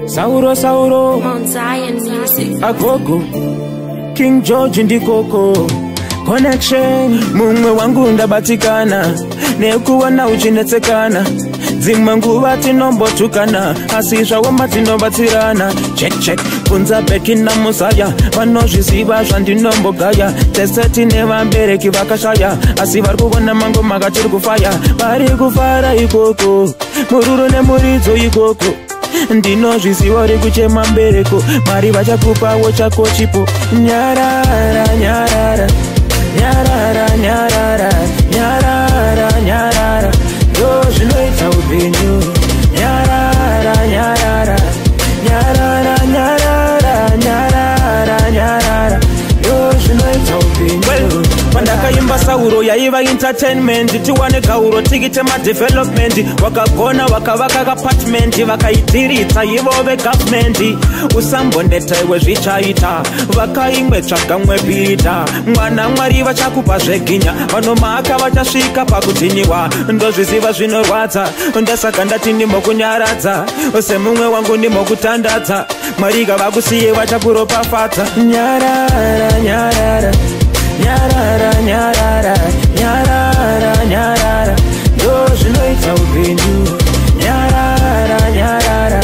Sauro Sauro Mount Zion Music. Agogo King George ndikoko Connection mumwe wangu ndabatikana nekuwana uchinetsekana dzimwe nguva tinombotukana asi zvawamba tinobatsirana check kunza beki namusaya vanozviziva zvandinomboggaya tese tine vambereki vakashaya asi vari kuvona mango makatiri kufaya vari kufara ikoko mururu nemuridzo ikoko ndinozviziva uri kuchema mbereko mari vachakupawo chako chipo nyarara nyarara nyarara nyarara nyarara nyarara ndo zvinoita upenyu nyarara nyarara nyarara nyarara nyarara nyarara ndo zvinoita upenyu pandakaimba Sauro yaiva entertainment tiwane gauro tikite madevelopment wakagona wakavaka apartment vakaidiridza ivo vegovernment usambondeta iwe zvichaita vakaimwe tsvagamwe bhita mwana mwari vachakupa zveginya vanomaka vachasvika pakudhiniwa ndozviziva zvinorwadza ndasaka ndati ndimokunyaradza semumwe wangu ndimokutandadza mwari gavakusiye vachakuropafadza nyarara nyarara nyarara nyarara nyarara nyarara ndo zvinoita upenyu nyarara nyarara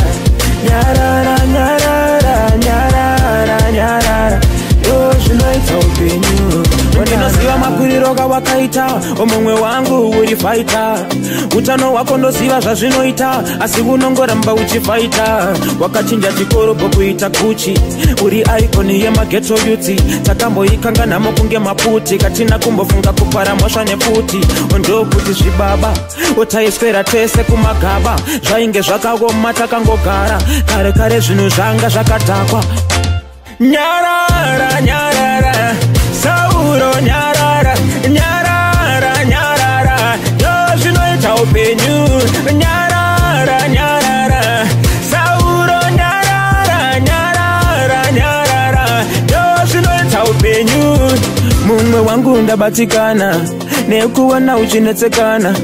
nyarara nyarara nyarara nyarara ndo zvinoita upenyu ndinoziva makuriro kawakaita omumwe wangu uri faita utano hwako ndoziva zvazvinoita asi unongoramba uchifaita wakachinja chikorobo kuita kuchi uri iconi yemageto yuti takamboikanganamo kunge maputi katina kumbofunga kupara mhosva nefuti ndokuti zvibaba otaiswera tese kumagaba zvainge zvakaoma takangogara kare kare zvinhu zvanga zvakadhakwa nyarara nyarara Sauro nyarara nyarara nyarara ndo zvinoita upenyu nyarara nyarara Sauro nyarara nyarara nyarara ndo zvinoita upenyu mumwe wangu ndabatikana nekuwana uchinetsekana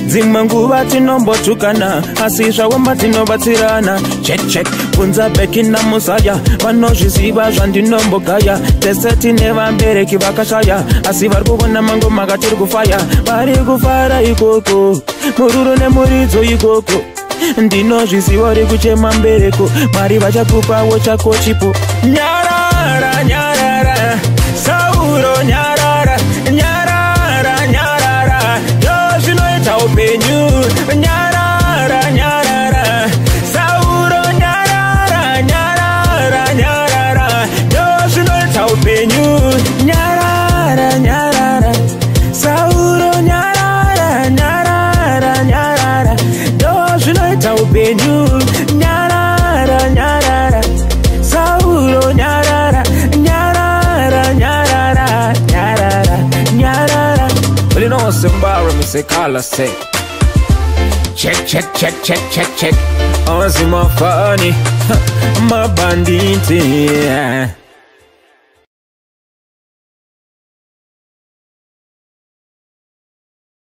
dzimwe nguva tinombotukana asi zvawamba tinobatsirana check kunza beki namusaya vanozviziva zvandinombogaya tese tine vambereki vakashaya asi vari kuvona mango makatiri kufaya vari kufara ikoko mururu nemuridzo ikoko ndinozviziva uri kuchema mbereko mari vachakupawo chako chipo nyarara nyarara Sauro nyarara nyarara nyarara ndo zvinoita upenyu nyarara nyarara Sauro nyarara nyarara nyarara ndo zvinoita upenyu nyarara nyarara Sauro nyarara nyarara nyarara ndo zvinoita upenyu nyarara nyarara Sauro nyarara nyarara nyarara nyarara nyarara well you know Simbara me say call say check oh see my funny my bandit yeah